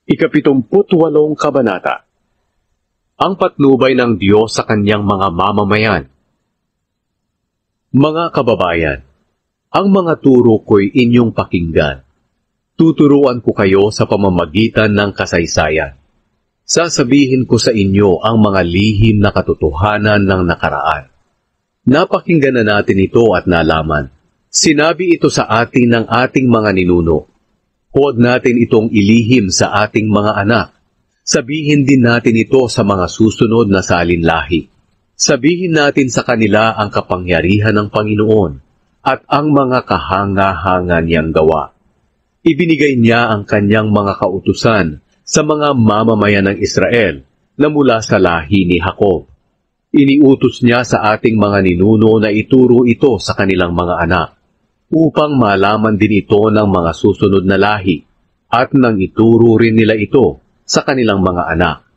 Ika-78 Kabanata. Ang patnubay ng Diyos sa kanyang mga mamamayan. Mga kababayan, ang mga turo ko'y inyong pakinggan. Tuturuan ko kayo sa pamamagitan ng kasaysayan. Sasabihin ko sa inyo ang mga lihim na katotohanan ng nakaraan. Napakinggan na natin ito at nalaman. Sinabi ito sa atin ng ating mga ninuno. Huwag natin itong ilihim sa ating mga anak. Sabihin din natin ito sa mga susunod na salinlahi. Sabihin natin sa kanila ang kapangyarihan ng Panginoon at ang mga kahanga-hanga niyang gawa. Ibinigay niya ang kanyang mga kautusan sa mga mamamayan ng Israel na mula sa lahi ni Jacob. Iniutos niya sa ating mga ninuno na ituro ito sa kanilang mga anak, upang malaman din ito ng mga susunod na lahi, at nang ituro rin nila ito sa kanilang mga anak.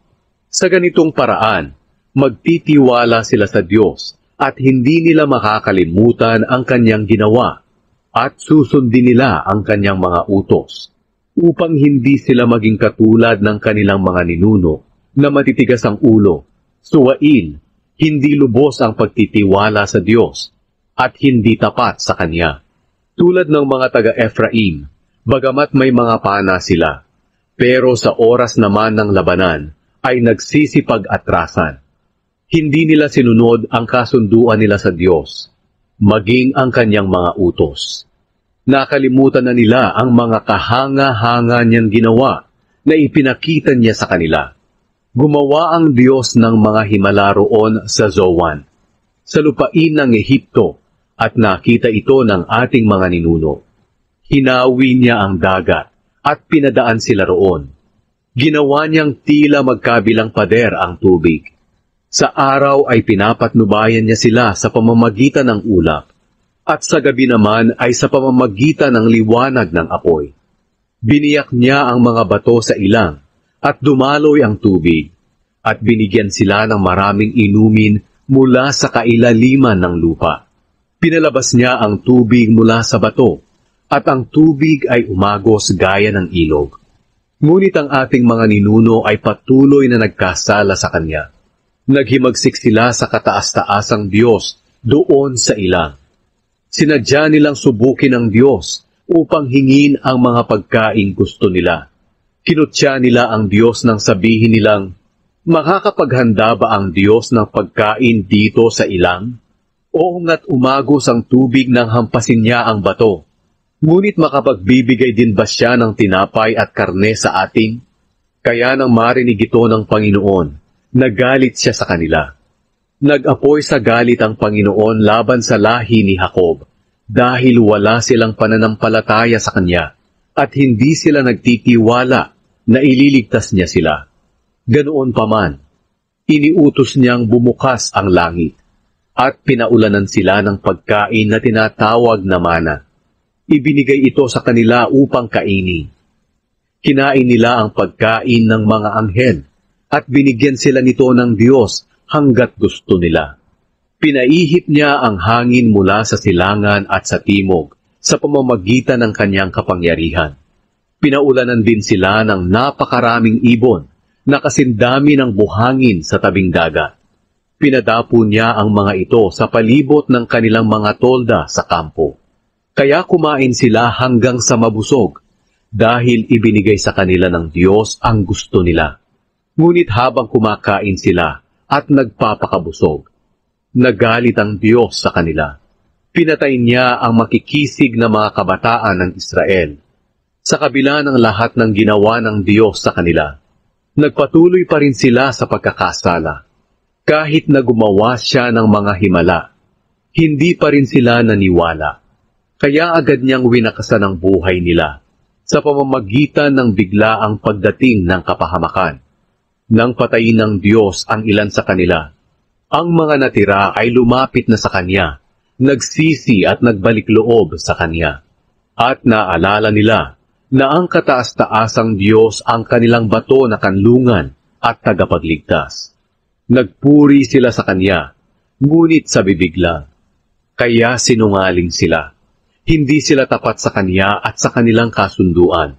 Sa ganitong paraan, magtitiwala sila sa Diyos at hindi nila makakalimutan ang kanyang ginawa, at susundin nila ang kanyang mga utos, upang hindi sila maging katulad ng kanilang mga ninuno na matitigas ang ulo, suwain, hindi lubos ang pagtitiwala sa Diyos, at hindi tapat sa Kanya. Tulad ng mga taga-Ephraim, bagamat may mga pana sila, pero sa oras naman ng labanan ay nagsisipag-atrasan. Hindi nila sinunod ang kasunduan nila sa Diyos, maging ang kanyang mga utos. Nakalimutan na nila ang mga kahanga-hanga niyang ginawa na ipinakita niya sa kanila. Gumawa ang Diyos ng mga himala roon sa Zoan, sa lupain ng Ehipto, at nakita ito ng ating mga ninuno. Hinawi niya ang dagat at pinadaan sila roon. Ginawa niyang tila magkabilang pader ang tubig. Sa araw ay pinapatnubayan niya sila sa pamamagitan ng ulap, at sa gabi naman ay sa pamamagitan ng liwanag ng apoy. Biniyak niya ang mga bato sa ilang, at dumaloy ang tubig, at binigyan sila ng maraming inumin mula sa kailaliman ng lupa. Pinalabas niya ang tubig mula sa bato, at ang tubig ay umagos gaya ng ilog. Ngunit ang ating mga ninuno ay patuloy na nagkasala sa Kanya. Naghimagsik sila sa kataas-taasang Diyos doon sa ilang. Sinadya nilang subukin ang Diyos upang hingin ang mga pagkain gusto nila. Kinutya nila ang Diyos nang sabihin nilang, makakapaghanda ba ang Diyos ng pagkain dito sa ilang? Oo nga't umagos ang tubig nang hampasin niya ang bato. Ngunit makapagbibigay din ba siya ng tinapay at karne sa ating? Kaya nang marinig ito ng Panginoon, nagalit siya sa kanila. Nag-apoy sa galit ang Panginoon laban sa lahi ni Jacob, dahil wala silang pananampalataya sa Kanya, at hindi sila nagtitiwala na ililigtas niya sila. Ganoon paman, iniutos niyang bumukas ang langit, at pinaulanan sila ng pagkain na tinatawag na mana. Ibinigay ito sa kanila upang kainin. Kinain nila ang pagkain ng mga anghel, at binigyan sila nito ng Diyos hanggat gusto nila. Pinaihip niya ang hangin mula sa silangan at sa timog, sa pamamagitan ng kanyang kapangyarihan. Pinaulanan din sila ng napakaraming ibon, na kasindami ng buhangin sa tabing dagat. Pinadapo niya ang mga ito sa palibot ng kanilang mga tolda sa kampo. Kaya kumain sila hanggang sa mabusog, dahil ibinigay sa kanila ng Diyos ang gusto nila. Ngunit habang kumakain sila at nagpapakabusog, nagalit ang Diyos sa kanila. Pinatay niya ang makikisig na mga kabataan ng Israel. Sa kabila ng lahat ng ginawa ng Diyos sa kanila, nagpatuloy pa rin sila sa pagkakasala. Kahit na gumawa siya ng mga himala, hindi pa rin sila naniwala. Kaya agad niyang winakasan ang buhay nila sa pamamagitan ng biglaang pagdating ng kapahamakan. Nang patayin ng Diyos ang ilan sa kanila, ang mga natira ay lumapit na sa Kanya, nagsisi at nagbalik loob sa Kanya. At naalala nila na ang kataas-taasang Diyos ang kanilang bato na kanlungan at tagapagligtas. Nagpuri sila sa Kanya, ngunit sa bibig lang. Kaya sinungaling sila. Hindi sila tapat sa Kanya at sa kanilang kasunduan.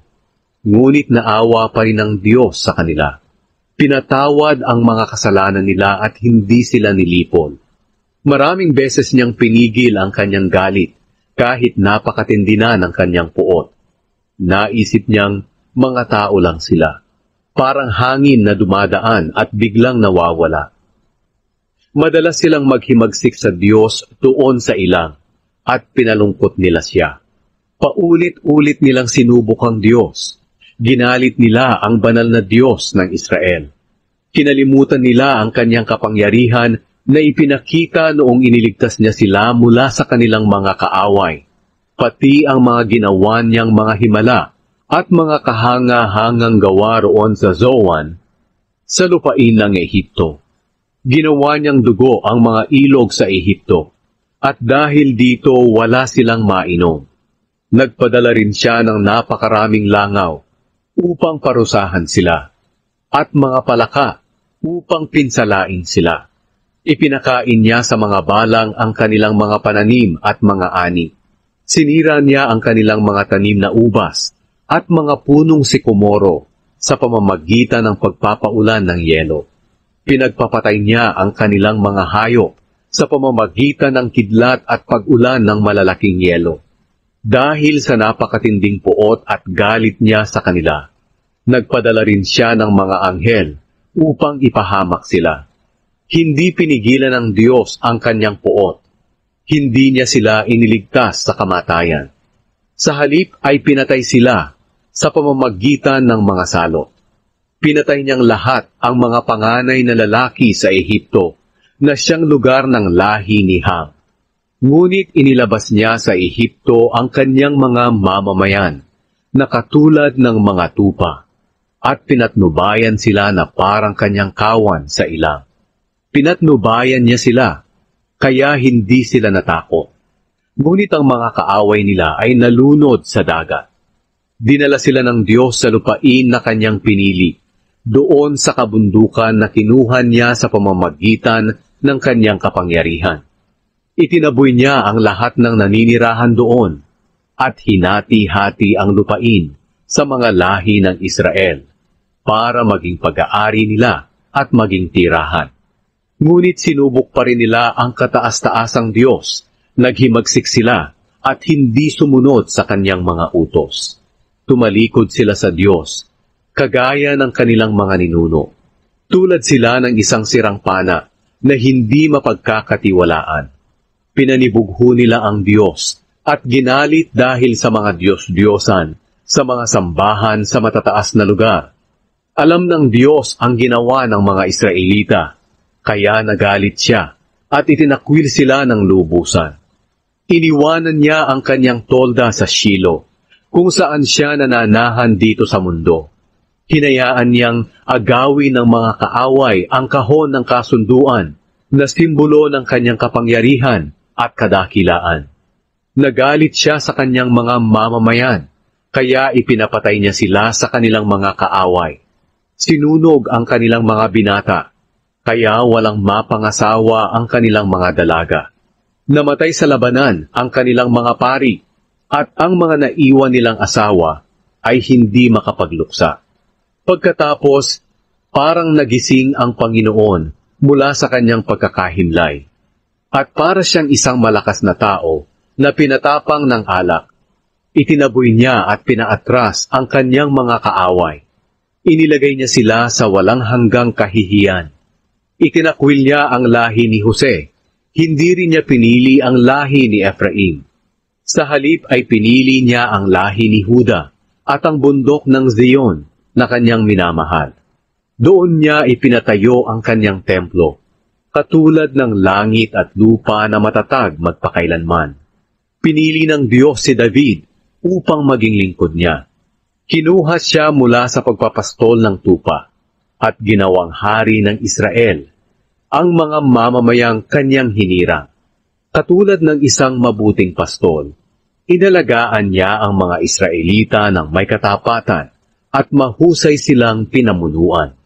Ngunit naawa pa rin ng Diyos sa kanila. Pinatawad ang mga kasalanan nila at hindi sila nilipol. Maraming beses niyang pinigil ang kanyang galit, kahit napakatindi na ng kanyang puot. Naisip niyang mga tao lang sila, parang hangin na dumadaan at biglang nawawala. Madalas silang maghimagsik sa Diyos tuon sa ilang, at pinalungkot nila siya. Paulit-ulit nilang sinubok ang Diyos. Ginalit nila ang banal na Diyos ng Israel. Kinalimutan nila ang kanyang kapangyarihan na ipinakita noong iniligtas niya sila mula sa kanilang mga kaaway, pati ang mga ginawa niyang mga himala at mga kahanga-hangang gawa roon sa Zoan, sa lupain ng Ehipto. Ginawa niyang dugo ang mga ilog sa Ehipto, at dahil dito wala silang mainom. Nagpadala rin siya ng napakaraming langaw upang parusahan sila, at mga palaka upang pinsalain sila. Ipinakain niya sa mga balang ang kanilang mga pananim at mga ani. Sinira niya ang kanilang mga tanim na ubas at mga punong sikomoro sa pamamagitan ng pagpapaulan ng yelo. Pinagpapatay niya ang kanilang mga hayop sa pamamagitan ng kidlat at pag-ulan ng malalaking yelo. Dahil sa napakatinding puot at galit niya sa kanila, nagpadala rin siya ng mga anghel upang ipahamak sila. Hindi pinigilan ng Diyos ang kanyang puot. Hindi niya sila iniligtas sa kamatayan. Sa halip ay pinatay sila sa pamamagitan ng mga salot. Pinatay niyang lahat ang mga panganay na lalaki sa Ehipto na siyang lugar ng lahi ni Ham. Ngunit inilabas niya sa Ehipto ang kanyang mga mamamayan na katulad ng mga tupa at pinatnubayan sila na parang kanyang kawan sa ilang. Pinatnubayan niya sila, kaya hindi sila natakot. Ngunit ang mga kaaway nila ay nalunod sa dagat. Dinala sila ng Diyos sa lupain na kanyang pinili, doon sa kabundukan na kinuha niya sa pamamagitan ng kanyang kapangyarihan. Itinaboy niya ang lahat ng naninirahan doon, at hinati-hati ang lupain sa mga lahi ng Israel, para maging pag-aari nila at maging tirahan. Ngunit sinubok pa rin nila ang kataas-taasang Diyos, naghimagsik sila at hindi sumunod sa kanyang mga utos. Tumalikod sila sa Diyos, kagaya ng kanilang mga ninuno. Tulad sila ng isang sirang pana na hindi mapagkakatiwalaan. Pinanibugho nila ang Diyos at ginalit dahil sa mga Diyos-Diyosan sa mga sambahan sa matataas na lugar. Alam ng Diyos ang ginawa ng mga Israelita, kaya nagalit siya at itinakwil sila ng lubusan. Iniwanan niya ang kanyang tolda sa Shilo, kung saan siya nananahan dito sa mundo. Hinayaan niyang agawin ng mga kaaway ang kahon ng kasunduan na simbolo ng kanyang kapangyarihan at kadakilaan. Nagalit siya sa kanyang mga mamamayan, kaya ipinapatay niya sila sa kanilang mga kaaway. Sinunog ang kanilang mga binata, kaya walang mapangasawa ang kanilang mga dalaga. Namatay sa labanan ang kanilang mga pari, at ang mga naiwan nilang asawa ay hindi makapagluksa. Pagkatapos, parang nagising ang Panginoon mula sa kanyang pagkakahimlay. At para siyang isang malakas na tao na pinatapang ng alak, itinaboy niya at pinaatras ang kanyang mga kaaway. Inilagay niya sila sa walang hanggang kahihiyan. Itinakwil niya ang lahi ni Jose, hindi rin niya pinili ang lahi ni Ephraim. Sa halip ay pinili niya ang lahi ni Huda at ang bundok ng Zion na kanyang minamahal. Doon niya ipinatayo ang kanyang templo, katulad ng langit at lupa na matatag magpakailanman. Pinili ng Diyos si David upang maging lingkod niya. Kinuha siya mula sa pagpapastol ng tupa at ginawang hari ng Israel, ang mga mamamayang kanyang hinirang. Katulad ng isang mabuting pastol, inalagaan niya ang mga Israelita ng may katapatan at mahusay silang pinamunuan.